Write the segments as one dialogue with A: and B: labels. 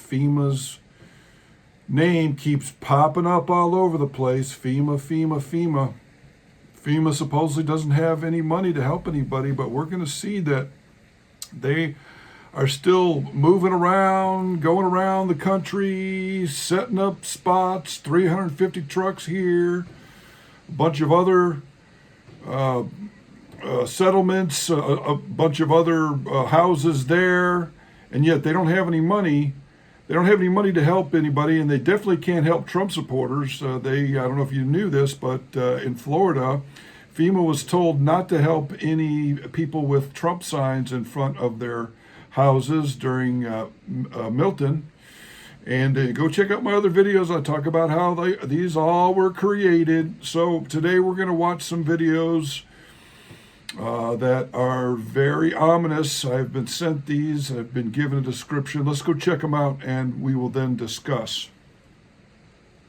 A: FEMA's name keeps popping up all over the place. FEMA, FEMA, FEMA. FEMA supposedly doesn't have any money to help anybody, but we're going to see that they are still moving around, going around the country, setting up spots, 350 trucks here, a bunch of other settlements, a bunch of other houses there, and yet they don't have any money. They don't have any money to help anybody, and they definitely can't help Trump supporters. I don't know if you knew this, but in Florida, FEMA was told not to help any people with Trump signs in front of their houses during Milton. And go check out my other videos. I talk about how these all were created. So today we're going to watch some videos that are very ominous. I've been sent these. I've been given a description. Let's go check them out, and we will then discuss.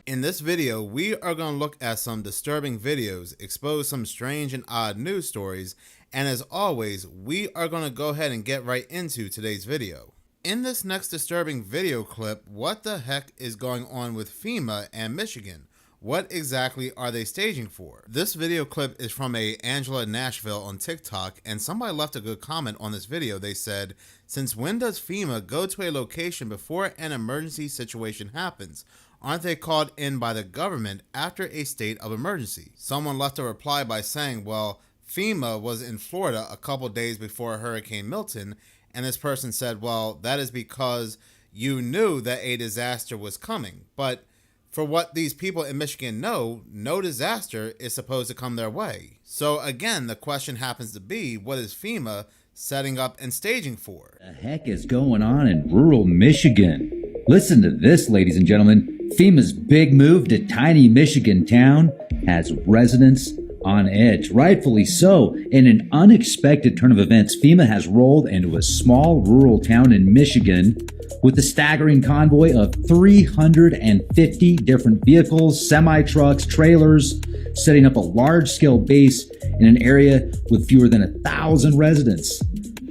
B: In this video, we are going to look at some disturbing videos, expose some strange and odd news stories, and as always, we are going to go ahead and get right into today's video. In this next disturbing video clip, what the heck is going on with FEMA and Michigan? What exactly are they staging for? This video clip is from Angela Nashville on TikTok, and somebody left a good comment on this video. They said, "Since when does FEMA go to a location before an emergency situation happens? Aren't they called in by the government after a state of emergency?" Someone left a reply by saying, well, FEMA was in Florida a couple days before Hurricane Milton, and this person said, well, that is because you knew that a disaster was coming. But for what these people in Michigan know, no disaster is supposed to come their way. So again, the question happens to be, what is FEMA setting up and staging for?
C: The heck is going on in rural Michigan? Listen to this, ladies and gentlemen. FEMA's big move to tiny Michigan town has residents on edge. Rightfully so. In an unexpected turn of events, FEMA has rolled into a small rural town in Michigan with a staggering convoy of 350 different vehicles, semi-trucks, trailers, setting up a large-scale base in an area with fewer than 1,000 residents.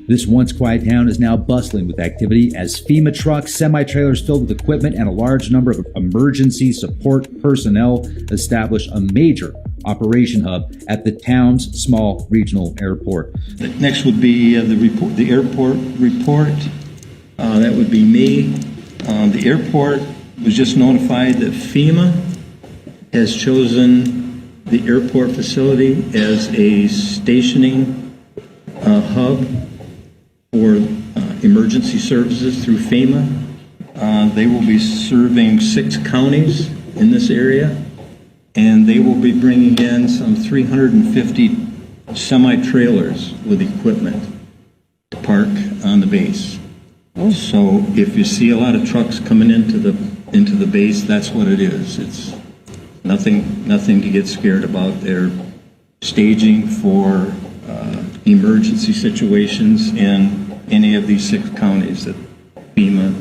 C: This once quiet town is now bustling with activity as FEMA trucks, semi-trailers filled with equipment, and a large number of emergency support personnel establish a major operation hub at the town's small regional airport.
D: Next would be the airport report. That would be me. The airport was just notified that FEMA has chosen the airport facility as a stationing hub for emergency services through FEMA. They will be serving 6 counties in this area, and they will be bringing in some 350 semi-trailers with equipment to park on the base. So if you see a lot of trucks coming into the base, that's what it is. It's nothing to get scared about. They're staging for emergency situations in any of these 6 counties that FEMA.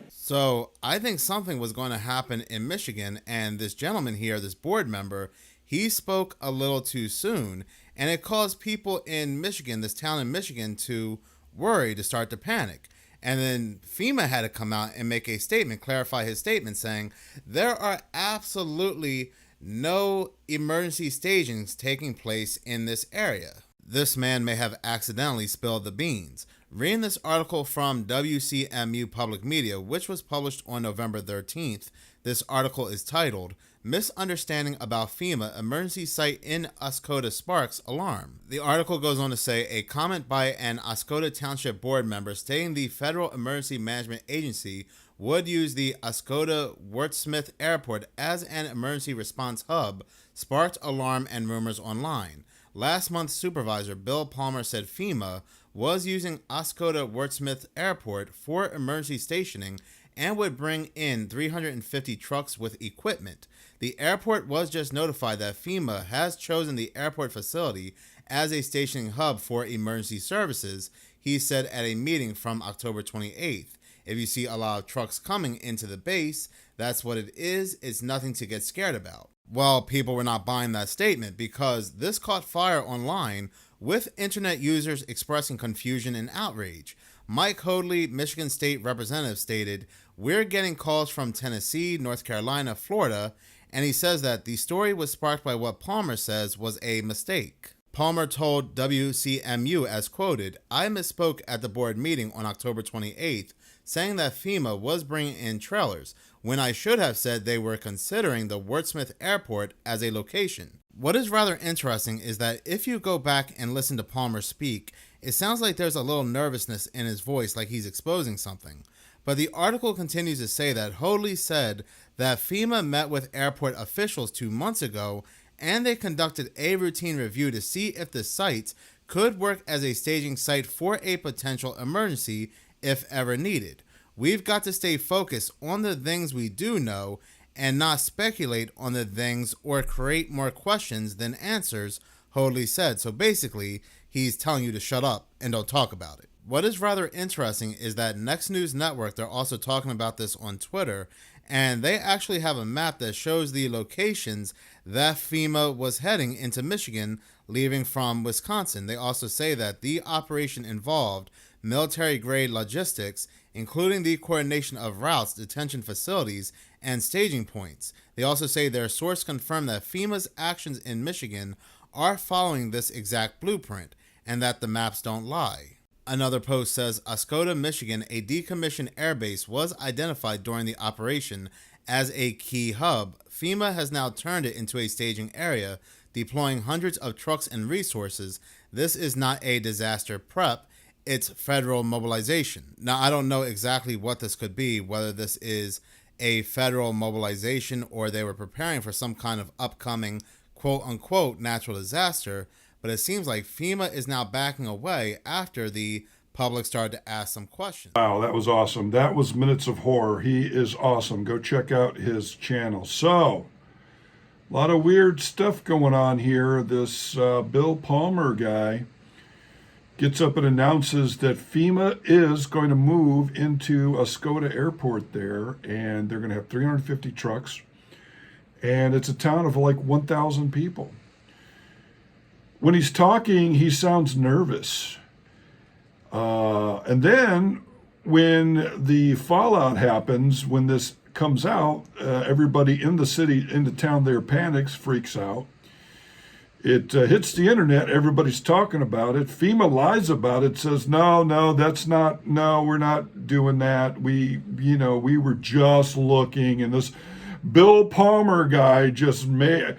B: So I think something was going to happen in Michigan, and this gentleman here, this board member, he spoke a little too soon, and it caused people in Michigan, this town in Michigan, to worry, to start to panic. And then FEMA had to come out and make a statement, clarify his statement, saying there are absolutely no emergency stagings taking place in this area. This man may have accidentally spilled the beans. Reading this article from WCMU Public Media, which was published on November 13th, this article is titled, "Misunderstanding About FEMA Emergency Site in Oscoda Sparks Alarm." The article goes on to say, a comment by an Oscoda Township board member stating the Federal Emergency Management Agency would use the Oscoda Wurtsmith Airport as an emergency response hub sparked alarm and rumors online. Last month, Supervisor Bill Palmer said FEMA was using Oscoda Wurtsmith Airport for emergency stationing and would bring in 350 trucks with equipment. The airport was just notified that FEMA has chosen the airport facility as a stationing hub for emergency services, he said at a meeting from October 28th. If you see a lot of trucks coming into the base, that's what it is. It's nothing to get scared about. Well, people were not buying that statement because this caught fire online with internet users expressing confusion and outrage. Mike Hoadley, Michigan State Representative, stated, "We're getting calls from Tennessee, North Carolina, Florida," and he says that the story was sparked by what Palmer says was a mistake. Palmer told WCMU, as quoted, "I misspoke at the board meeting on October 28th, saying that FEMA was bringing in trailers, when I should have said they were considering the Wordsmith Airport as a location." What is rather interesting is that if you go back and listen to Palmer speak, it sounds like there's a little nervousness in his voice, like he's exposing something. But the article continues to say that Hoadley said that FEMA met with airport officials 2 months ago, and they conducted a routine review to see if the site could work as a staging site for a potential emergency if ever needed. "We've got to stay focused on the things we do know and not speculate on the things or create more questions than answers," Hoadley said. So basically, he's telling you to shut up and don't talk about it. What is rather interesting is that Next News Network, they're also talking about this on Twitter, and they actually have a map that shows the locations that FEMA was heading into Michigan, leaving from Wisconsin. They also say that the operation involved military-grade logistics, including the coordination of routes, detention facilities, and staging points. They also say their source confirmed that FEMA's actions in Michigan are following this exact blueprint, and that the maps don't lie. Another post says, Oscoda, Michigan, a decommissioned airbase, was identified during the operation as a key hub. FEMA has now turned it into a staging area, deploying hundreds of trucks and resources. This is not a disaster prep, it's federal mobilization. Now, I don't know exactly what this could be, whether this is a federal mobilization or they were preparing for some kind of upcoming quote-unquote natural disaster, but it seems like FEMA is now backing away after the public started to ask some questions.
A: Wow, that was awesome. That was Minutes of Horror. He is awesome. Go check out his channel. So, a lot of weird stuff going on here. This Bill Palmer guy gets up and announces that FEMA is going to move into Oscoda Airport there, and they're going to have 350 trucks, and it's a town of like 1,000 people. When he's talking, he sounds nervous. And then when the fallout happens, when this comes out, everybody in the city, in the town there panics, freaks out. It hits the internet. Everybody's talking about it. FEMA lies about it, says, no, we're not doing that. We were just looking, and this Bill Palmer guy just made...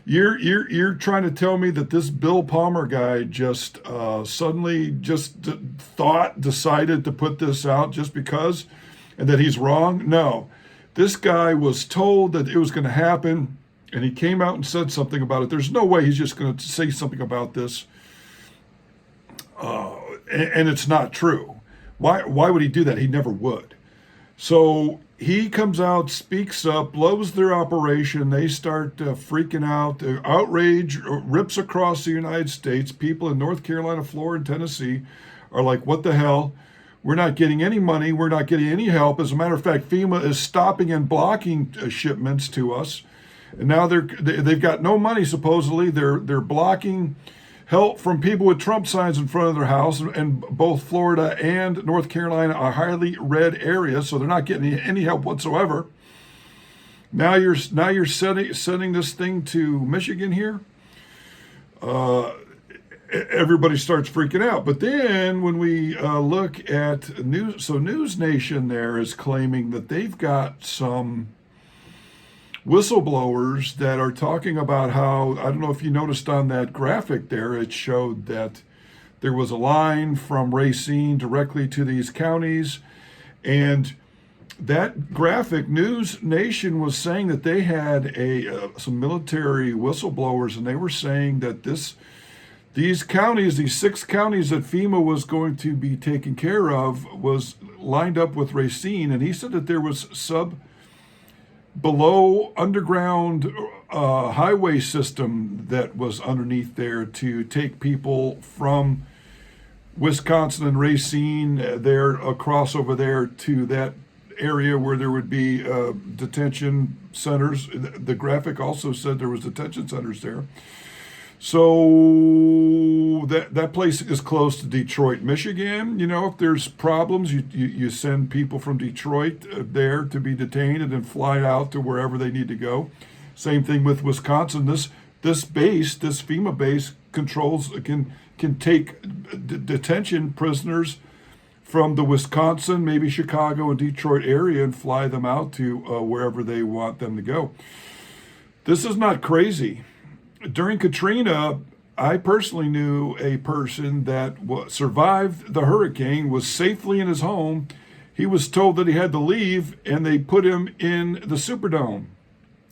A: You're trying to tell me that this Bill Palmer guy just suddenly decided to put this out just because, and that he's wrong? No, this guy was told that it was going to happen, and he came out and said something about it. There's no way he's just going to say something about this, and it's not true. Why would he do that? He never would. So he comes out, speaks up, blows their operation. They start freaking out. The outrage rips across the United States. People in North Carolina, Florida, and Tennessee are like, what the hell? We're not getting any money. We're not getting any help. As a matter of fact, FEMA is stopping and blocking shipments to us. And now they've got no money, supposedly. They're blocking help from people with Trump signs in front of their house, and both Florida and North Carolina are highly red areas, so they're not getting any help whatsoever. Now you're sending this thing to Michigan here. Everybody starts freaking out. But then when we look at News Nation there is claiming that they've got some whistleblowers that are talking about how, I don't know if you noticed on that graphic there, it showed that there was a line from Racine directly to these counties, and that graphic, News Nation was saying that they had some military whistleblowers, and they were saying that these counties, these 6 counties that FEMA was going to be taking care of, was lined up with Racine, and he said that there was below underground highway system that was underneath there to take people from Wisconsin and Racine there across over there to that area where there would be detention centers. The graphic also said there was detention centers there. So that place is close to Detroit, Michigan. You know, if there's problems, you send people from Detroit there to be detained and then fly out to wherever they need to go. Same thing with Wisconsin. This base, this FEMA base, controls can take detention prisoners from the Wisconsin, maybe Chicago and Detroit area and fly them out to wherever they want them to go. This is not crazy. During Katrina, I personally knew a person that survived the hurricane, was safely in his home. He was told that he had to leave, and they put him in the Superdome.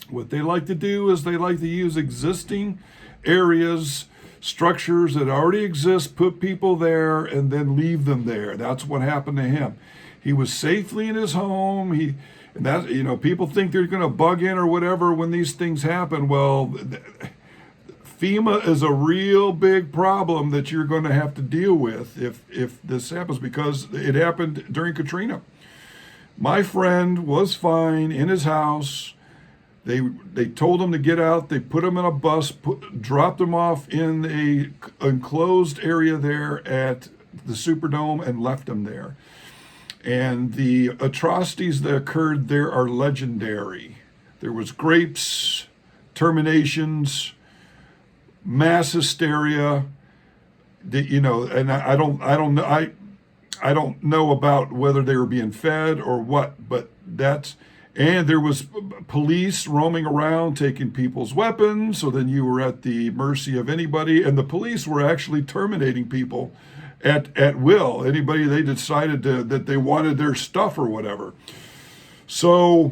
A: What they like to do is they like to use existing areas, structures that already exist, put people there, and then leave them there. That's what happened to him. He was safely in his home. And that, you know, people think they're going to bug in or whatever when these things happen. Well, FEMA is a real big problem that you're going to have to deal with if this happens, because it happened during Katrina. My friend was fine in his house. They told him to get out. They put him in a bus, dropped him off in a enclosed area there at the Superdome, and left him there. And the atrocities that occurred there are legendary. There was grapes, terminations, mass hysteria. You know, and I don't know about whether they were being fed or what, but that's. And there was police roaming around taking people's weapons, so then you were at the mercy of anybody, and the police were actually terminating people at will. Anybody they decided that they wanted their stuff or whatever. So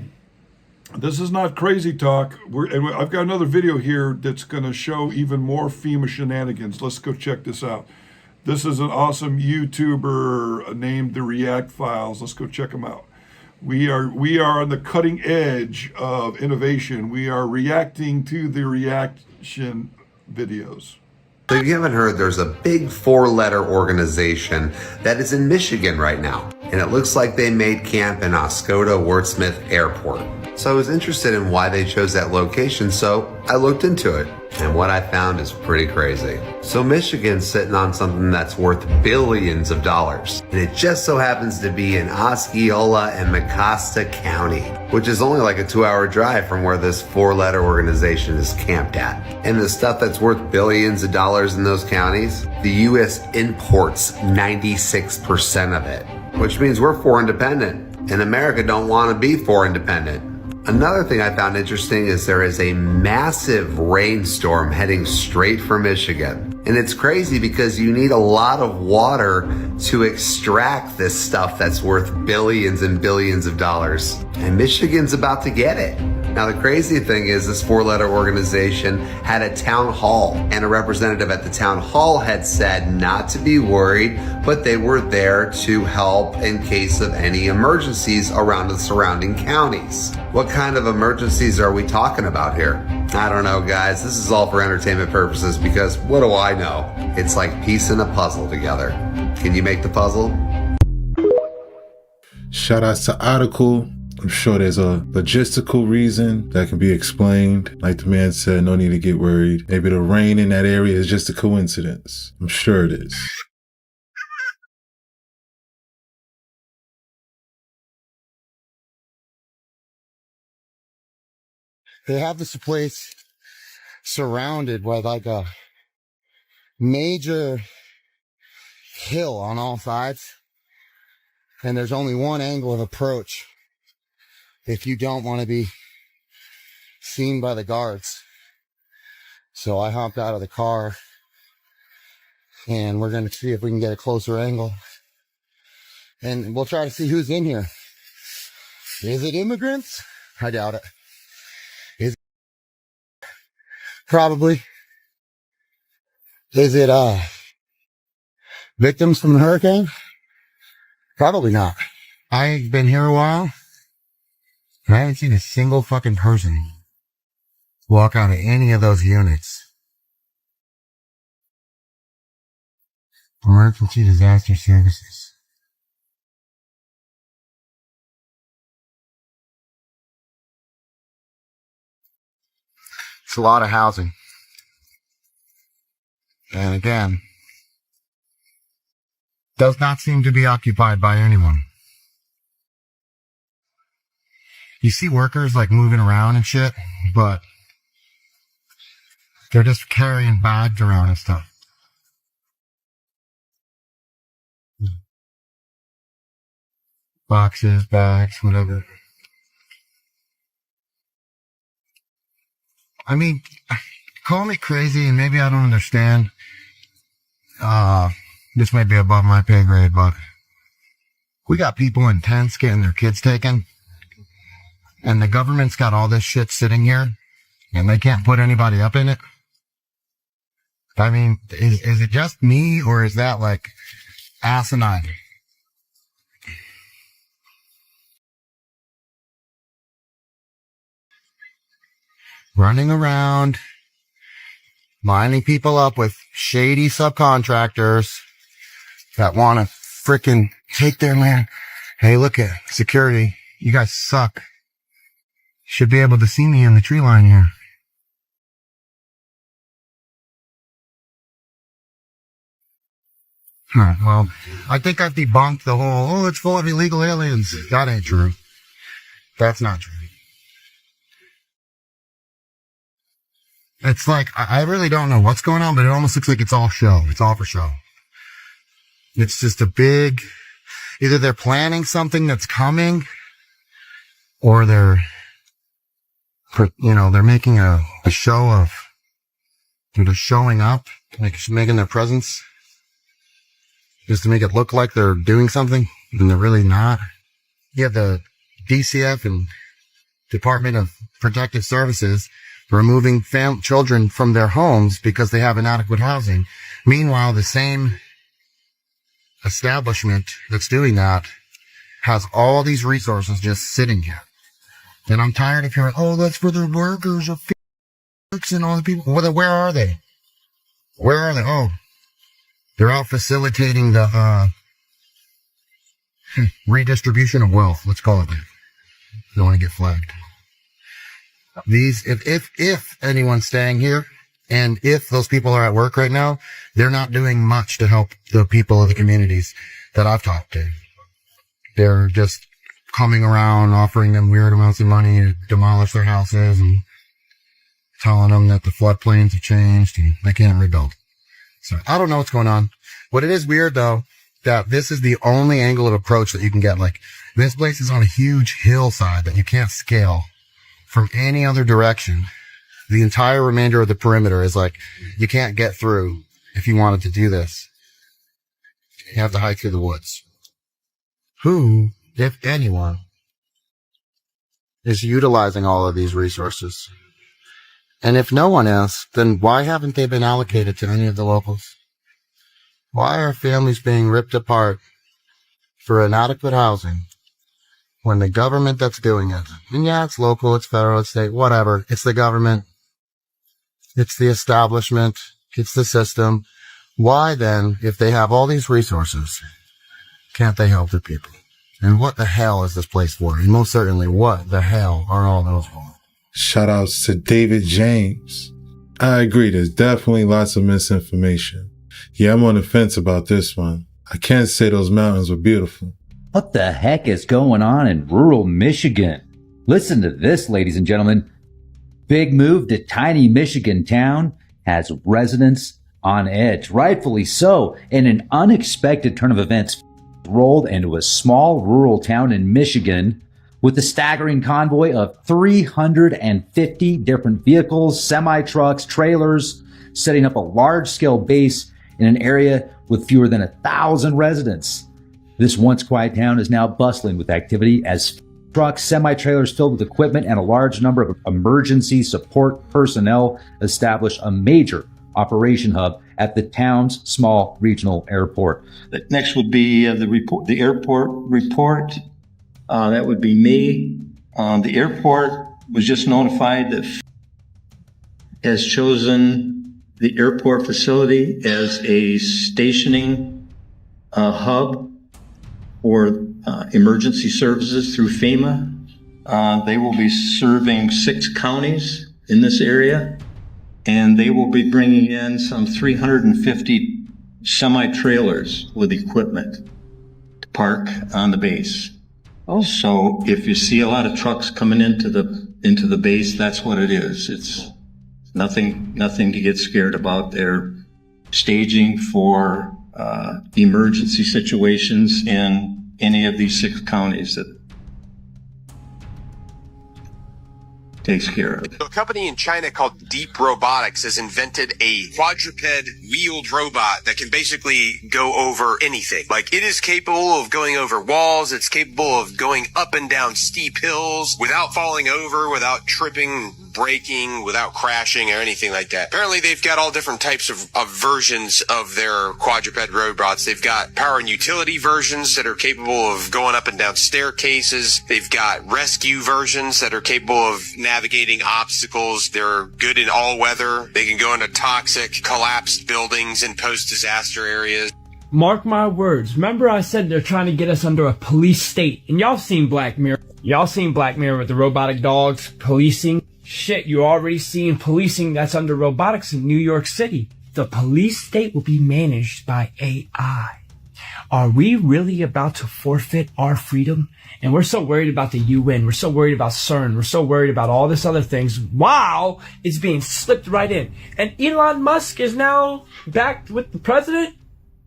A: this is not crazy talk. And I've got another video here that's going to show even more FEMA shenanigans. Let's go check this out. This is an awesome YouTuber named The React Files. Let's go check them out. We are on the cutting edge of innovation. We are reacting to the reaction videos.
E: So if you haven't heard, there's a big 4-letter organization that is in Michigan right now. And it looks like they made camp in Oscoda Wurtsmith Airport. So I was interested in why they chose that location, so I looked into it. And what I found is pretty crazy. So Michigan's sitting on something that's worth billions of dollars. And it just so happens to be in Osceola and Mecosta County, which is only like a 2-hour drive from where this 4-letter organization is camped at. And the stuff that's worth billions of dollars in those counties, the U.S. imports 96% of it, which means we're foreign dependent. And America don't want to be foreign dependent. Another thing I found interesting is there is a massive rainstorm heading straight for Michigan. And it's crazy because you need a lot of water to extract this stuff that's worth billions and billions of dollars. And Michigan's about to get it. Now, the crazy thing is this 4-letter organization had a town hall, and a representative at the town hall had said not to be worried, but they were there to help in case of any emergencies around the surrounding counties. What kind of emergencies are we talking about here? I don't know, guys. This is all for entertainment purposes because what do I know? It's like piecing a puzzle together. Can you make the puzzle?
F: Shout out to Article. I'm sure there's a logistical reason that can be explained. Like the man said, no need to get worried. Maybe the rain in that area is just a coincidence. I'm sure it is.
G: They have this place surrounded by like a major hill on all sides. And there's only one angle of approach if you don't want to be seen by the guards. So I hopped out of the car and we're going to see if we can get a closer angle. And we'll try to see who's in here. Is it immigrants? I doubt it. Is it? Probably. Is it victims from the hurricane? Probably not. I've been here a while. I haven't seen a single fucking person walk out of any of those units. Emergency disaster services. It's a lot of housing. And again, does not seem to be occupied by anyone. You see workers like moving around and shit, but they're just carrying bags around and stuff. Boxes, bags, whatever. I mean, call me crazy and maybe I don't understand. This may be above my pay grade, but we got people in tents getting their kids taken. And the government's got all this shit sitting here and they can't put anybody up in it. I mean, is it just me or is that like asinine? Running around, lining people up with shady subcontractors that want to frickin' take their land. Hey, look at security. You guys suck. Should be able to see me in the tree line here. Alright, well, I think I've debunked the whole, it's full of illegal aliens. That ain't true. That's not true. It's like, I really don't know what's going on, but it almost looks like it's all show. It's all for show. It's just a big, either they're planning something that's coming, or they're making a show of, they're just showing up, like making their presence, just to make it look like they're doing something, and they're really not. You have the DCF and Department of Protective Services removing children from their homes because they have inadequate housing. Meanwhile, the same establishment that's doing that has all these resources just sitting here. And I'm tired of hearing, oh, that's for the workers of and all the people. Well, where are they? Where are they? Oh, they're out facilitating the redistribution of wealth. Let's call it that. Don't want to get flagged. These, if anyone's staying here, and if those people are at work right now, they're not doing much to help the people of the communities that I've talked to. They're just coming around, offering them weird amounts of money to demolish their houses and telling them that the floodplains have changed and they can't rebuild. So I don't know what's going on. What it is weird though, that this is the only angle of approach that you can get. Like, this place is on a huge hillside that you can't scale from any other direction. The entire remainder of the perimeter is like, you can't get through if you wanted to do this. You have to hike through the woods. Who, if anyone, is utilizing all of these resources? And if no one is, then why haven't they been allocated to any of the locals? Why are families being ripped apart for inadequate housing when the government that's doing it, and yeah, it's local, it's federal, it's state, whatever, it's the government, it's the establishment, it's the system. Why then, if they have all these resources, can't they help the people? And what the hell is this place for? And most certainly, what the hell are all those for?
F: Shout outs to David James. I agree, there's definitely lots of misinformation. Yeah, I'm on the fence about this one. I can't say those mountains were beautiful.
C: What the heck is going on in rural Michigan? Listen to this, ladies and gentlemen. Big move to tiny Michigan town has residents on edge. Rightfully so. In an unexpected turn of events, rolled into a small rural town in Michigan with a staggering convoy of 350 different vehicles, semi-trucks, trailers, setting up a large-scale base in an area with fewer than 1,000 residents. This once quiet town is now bustling with activity as trucks, semi-trailers filled with equipment, and a large number of emergency support personnel establish a major operation hub at the town's small regional airport.
D: Next would be the airport report. That would be me. The airport was just notified that has chosen the airport facility as a stationing hub for emergency services through FEMA. They will be serving 6 counties in this area. and they will be bringing in some 350 semi-trailers with equipment to park on the base.
H: Oh.
D: So if you see a lot of trucks coming into the base, that's what it is. It's nothing to get scared about. They're staging for emergency situations in any of these 6 counties that takes care of it.
I: A company in China called Deep Robotics has invented a quadruped wheeled robot that can basically go over anything. Like, it is capable of going over walls. It's capable of going up and down steep hills without falling over, without tripping, braking, without crashing or anything like that. Apparently they've got all different types of versions of their quadruped robots. They've got power and utility versions that are capable of going up and down staircases. They've got rescue versions that are capable of navigating obstacles. They're good in all weather. They can go into toxic, collapsed buildings in post-disaster areas.
H: Mark my words. Remember I said they're trying to get us under a police state. And y'all seen Black Mirror. Y'all seen Black Mirror with the robotic dogs policing. Shit, you're already seeing policing that's under robotics in New York City. The police state will be managed by AI. Are we really about to forfeit our freedom? And we're so worried about the UN. We're so worried about CERN. We're so worried about all this other things while it's being slipped right in. And Elon Musk is now back with the president,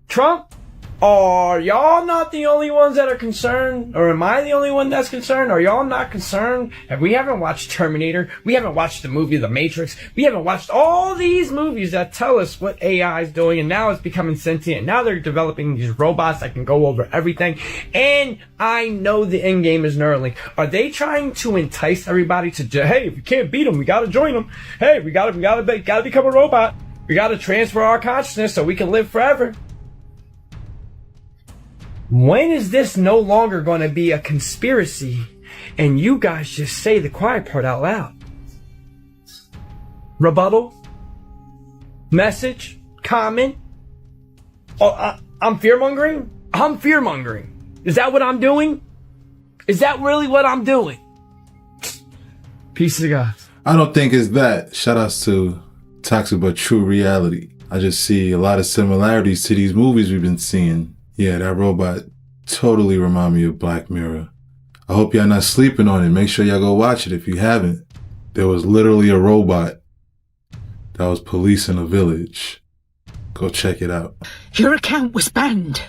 H: Trump. Are y'all not the only ones that are concerned? Or am I the only one that's concerned? Are y'all not concerned? We haven't watched Terminator. We haven't watched the movie The Matrix. We haven't watched all these movies that tell us what AI is doing, and now it's becoming sentient. Now they're developing these robots that can go over everything. And I know the end game is Neuralink. Are they trying to entice everybody to, hey, if we can't beat them, we gotta join them. Hey, we gotta become a robot. We gotta transfer our consciousness so we can live forever. When is this no longer going to be a conspiracy and you guys just say the quiet part out loud? Rebuttal? Message? Comment? Oh, I'm fear-mongering? I'm fear-mongering. Is that what I'm doing? Is that really what I'm doing? Peace to God.
F: I don't think it's that. Shout outs to Toxic But True Reality. I just see a lot of similarities to these movies we've been seeing. Yeah, that robot totally remind me of Black Mirror. I hope y'all not sleeping on it. Make sure y'all go watch it if you haven't. There was literally a robot that was policing a village. Go check it out.
J: Your account was banned.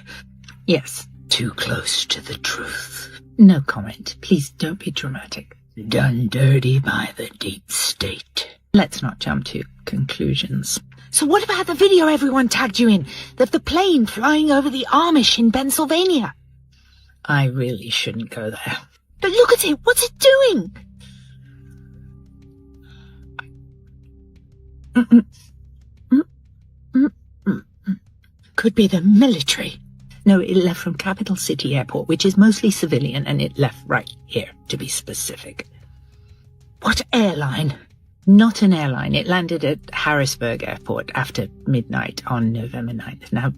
J: Yes, too close to the truth. No comment. Please don't be dramatic. Done dirty by the deep state. Let's not jump to conclusions. So what about the video everyone tagged you in? Of the plane flying over the Amish in Pennsylvania? I really shouldn't go there. But look at it! What's it doing? Could be the military. No, it left from Capital City Airport, which is mostly civilian, and it left right here, to be specific. What airline? Not an airline. It landed at Harrisburg Airport after midnight on November 9th. Now,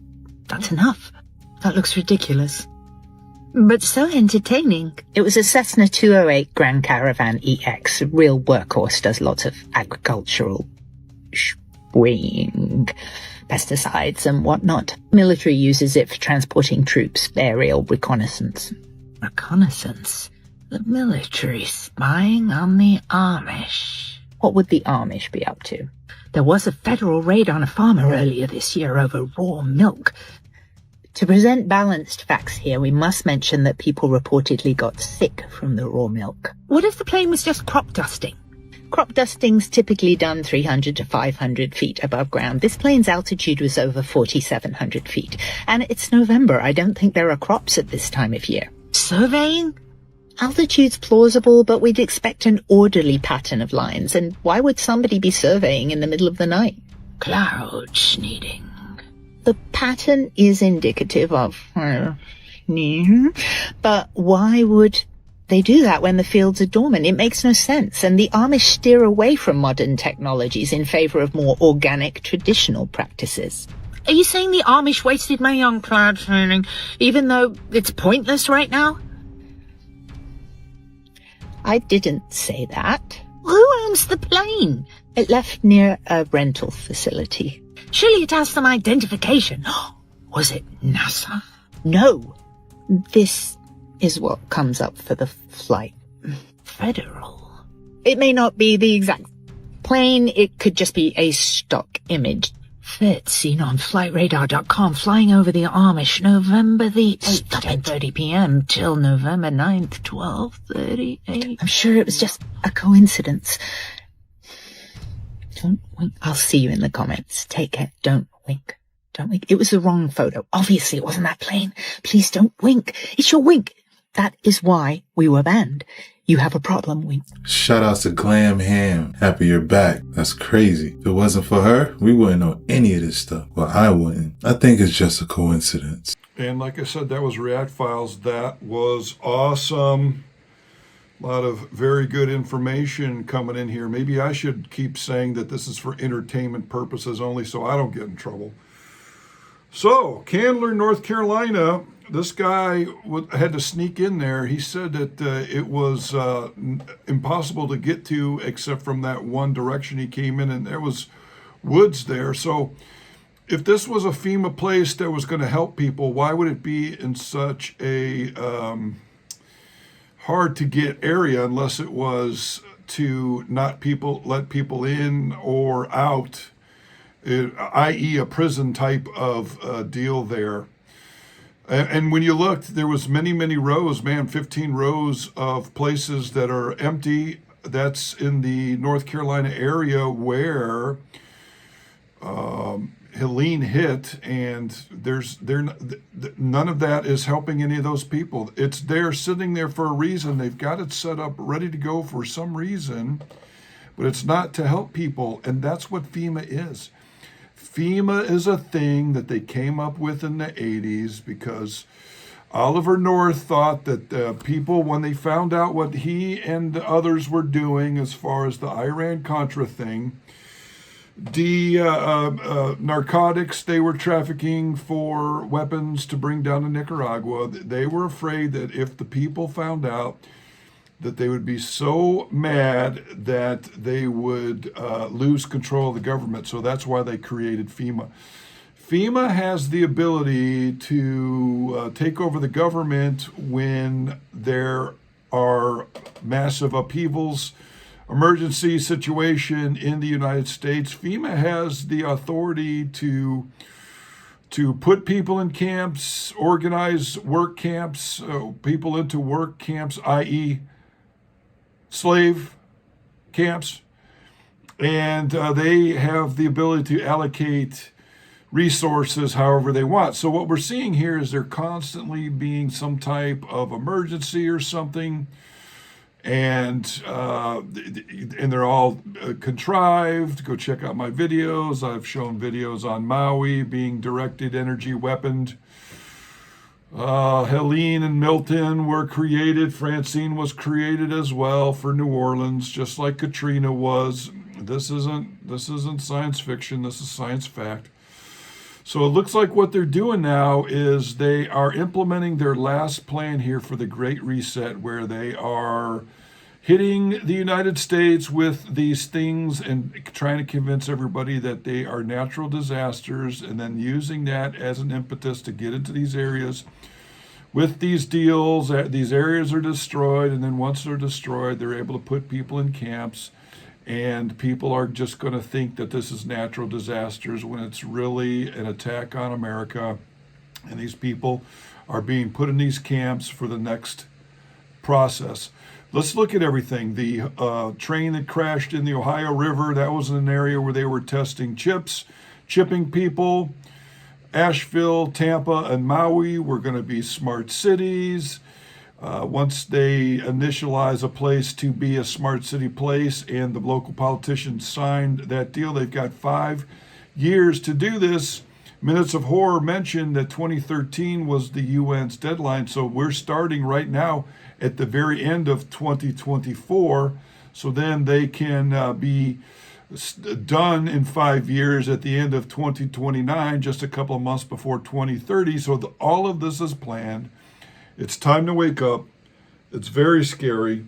J: that's enough. That looks ridiculous. But so entertaining. It was a Cessna 208 Grand Caravan EX. A real workhorse, does lots of agricultural spraying, pesticides and whatnot. Military uses it for transporting troops, aerial reconnaissance. Reconnaissance? The military spying on the Amish. What would the Amish be up to? There was a federal raid on a farmer earlier this year over raw milk. To present balanced facts here, we must mention that people reportedly got sick from the raw milk. What if the plane was just crop dusting? Crop dusting's typically done 300 to 500 feet above ground. This plane's altitude was over 4,700 feet. And it's November. I don't think there are crops at this time of year. Surveying? Altitude's plausible, but we'd expect an orderly pattern of lines. And why would somebody be surveying in the middle of the night? Cloud sneeding. The pattern is indicative of... But why would they do that when the fields are dormant? It makes no sense. And the Amish steer away from modern technologies in favor of more organic, traditional practices. Are you saying the Amish wasted money on cloud seeding, even though it's pointless right now? I didn't say that. Who owns the plane? It left near a rental facility.
K: Surely it has some identification. Was it NASA?
J: No, this is what comes up for the flight.
K: Federal.
J: It may not be the exact plane, it could just be a stock image.
K: Fit seen on flightradar.com flying over the Amish November the 10:30 p.m. till November 9th, 12:38.
J: I'm sure it was just a coincidence. Don't wink. I'll see you in the comments. Take care. Don't wink. Don't wink. It was the wrong photo. Obviously, it wasn't that plane. Please don't wink. It's your wink. That is why we were banned. You have a problem, wink.
F: Shout outs to Glam Ham. Happy you're back. That's crazy. If it wasn't for her, we wouldn't know any of this stuff. Well, I wouldn't. I think it's just a coincidence.
A: And like I said, that was React Files. That was awesome. A lot of very good information coming in here. Maybe I should keep saying that this is for entertainment purposes only so I don't get in trouble. So, Candler, North Carolina, this guy had to sneak in there. He said that it was impossible to get to except from that one direction he came in, and there was woods there. So if this was a FEMA place that was going to help people, why would it be in such a hard to get area unless it was to not let people in or out, i.e. a prison type of deal there. And when you looked, there was many rows, 15 rows of places that are empty. That's in the North Carolina area where Helene hit, and none of that is helping any of those people. It's there sitting there for a reason. They've got it set up ready to go for some reason, but it's not to help people, and that's what FEMA is. FEMA is a thing that they came up with in the 80s because Oliver North thought that people, when they found out what he and the others were doing as far as the Iran-Contra thing, narcotics they were trafficking for weapons to bring down to Nicaragua, they were afraid that if the people found out, that they would be so mad that they would lose control of the government. So that's why they created FEMA. FEMA has the ability to take over the government when there are massive upheavals, emergency situation in the United States. FEMA has the authority to put people in camps, organize work camps, people into work camps, i.e. slave camps, and they have the ability to allocate resources however they want. So what we're seeing here is they're constantly being some type of emergency or something, and they're all contrived. Go check out my videos. I've shown videos on Maui being directed energy weaponed. Helene and Milton were created. Francine was created as well for New Orleans, just like Katrina was. This isn't science fiction. This is science fact. So it looks like what they're doing now is they are implementing their last plan here for the Great Reset, where they are hitting the United States with these things and trying to convince everybody that they are natural disasters, and then using that as an impetus to get into these areas with these deals. These areas are destroyed, and then once they're destroyed, they're able to put people in camps, and people are just going to think that this is natural disasters when it's really an attack on America. And these people are being put in these camps for the next process. Let's look at everything. The train that crashed in the Ohio River, that was in an area where they were testing chipping people. Asheville, Tampa, and Maui were going to be smart cities. Once they initialize a place to be a smart city place and the local politicians signed that deal, they've got 5 years to do this. Minutes of Horror mentioned that 2013 was the UN's deadline, so we're starting right now at the very end of 2024, so then they can be done in 5 years at the end of 2029, just a couple of months before 2030. So all of this is planned. It's time to wake up. It's very scary.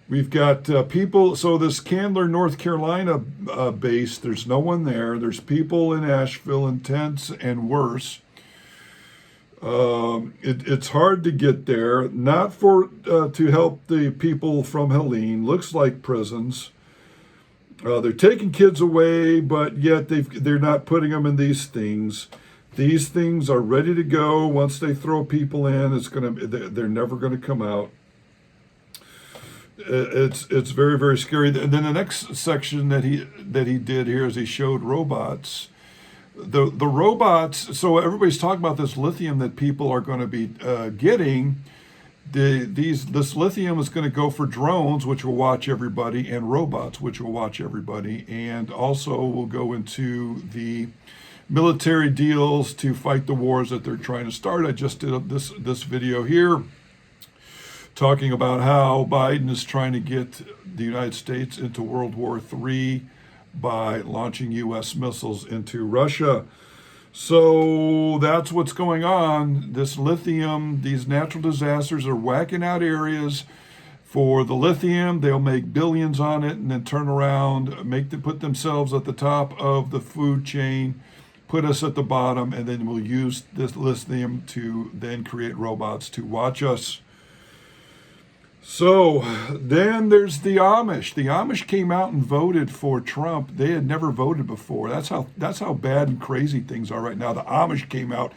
A: We've got people, so this Candler, North Carolina base, there's no one there. There's people in Asheville in tents and worse. It's hard to get there, not for to help the people from Helene. Looks like prisons. They're taking kids away, but yet they're not putting them in these things. These things are ready to go. Once they throw people in, they're never going to come out. It's very, very scary. And then the next section that he did here is he showed robots. The robots. So everybody's talking about this lithium that people are going to be getting. This lithium is going to go for drones, which will watch everybody, and robots, which will watch everybody, and also will go into the military deals to fight the wars that they're trying to start. I just did this video here talking about how Biden is trying to get the United States into World War III by launching U.S. missiles into Russia. So that's what's going on. This lithium, these natural disasters are whacking out areas for the lithium. They'll make billions on it and then turn around, put themselves at the top of the food chain, put us at the bottom, and then we'll use this lithium to then create robots to watch us. So then there's the Amish. The Amish came out and voted for Trump. They had never voted before. That's how bad and crazy things are right now. The Amish came out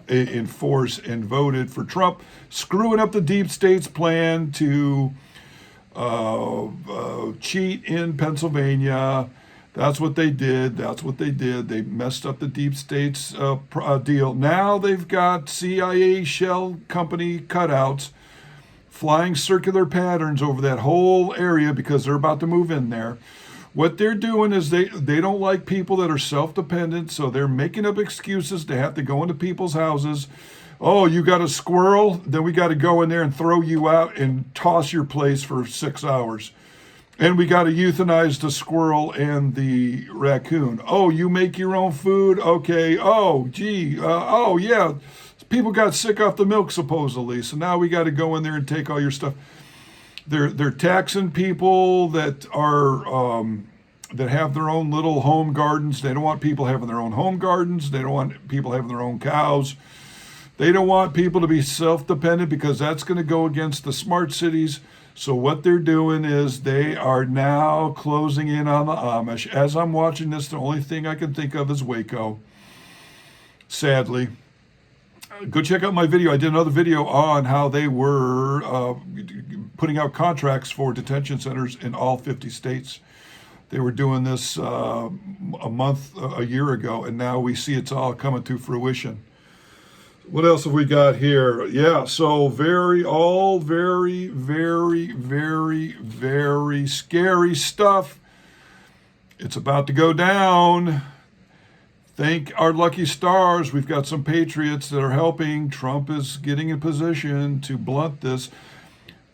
A: in force and voted for Trump, screwing up the deep state's plan to cheat in Pennsylvania. That's what they did. They messed up the deep state's deal. Now they've got CIA shell company cutouts flying circular patterns over that whole area because they're about to move in there. What they're doing is they don't like people that are self-dependent, so they're making up excuses to have to go into people's houses. Oh, you got a squirrel? Then we got to go in there and throw you out and toss your place for 6 hours. And we got to euthanize the squirrel and the raccoon. Oh, you make your own food? Okay. Oh, gee. Oh, yeah. People got sick off the milk, supposedly. So now we got to go in there and take all your stuff. They're taxing people that are that have their own little home gardens. They don't want people having their own home gardens. They don't want people having their own cows. They don't want people to be self-dependent because that's going to go against the smart cities. So what they're doing is they are now closing in on the Amish. As I'm watching this, the only thing I can think of is Waco, sadly. Go check out my video. I did another video on how they were putting out contracts for detention centers in all 50 states. They were doing this a year ago, and now we see it's all coming to fruition. What else have we got here? Yeah, so very, very, very scary stuff. It's about to go down. Thank our lucky stars. We've got some patriots that are helping. Trump is getting in position to blunt this.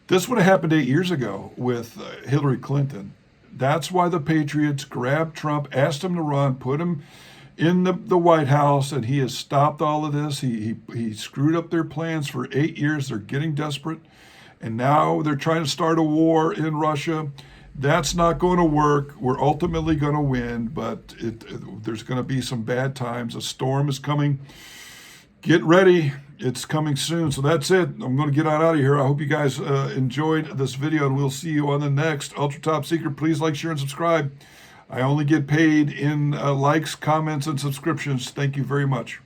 A: This would have happened 8 years ago with Hillary Clinton. That's why the patriots grabbed Trump, asked him to run, put him in the White House, and he has stopped all of this. He screwed up their plans for 8 years. They're getting desperate, and now they're trying to start a war in Russia. That's not going to work. We're ultimately going to win, but there's going to be some bad times. A storm is coming. Get ready. It's coming soon. So that's it. I'm going to get on out of here. I hope you guys enjoyed this video, and we'll see you on the next Ultra Top Secret. Please like, share, and subscribe. I only get paid in likes, comments, and subscriptions. Thank you very much.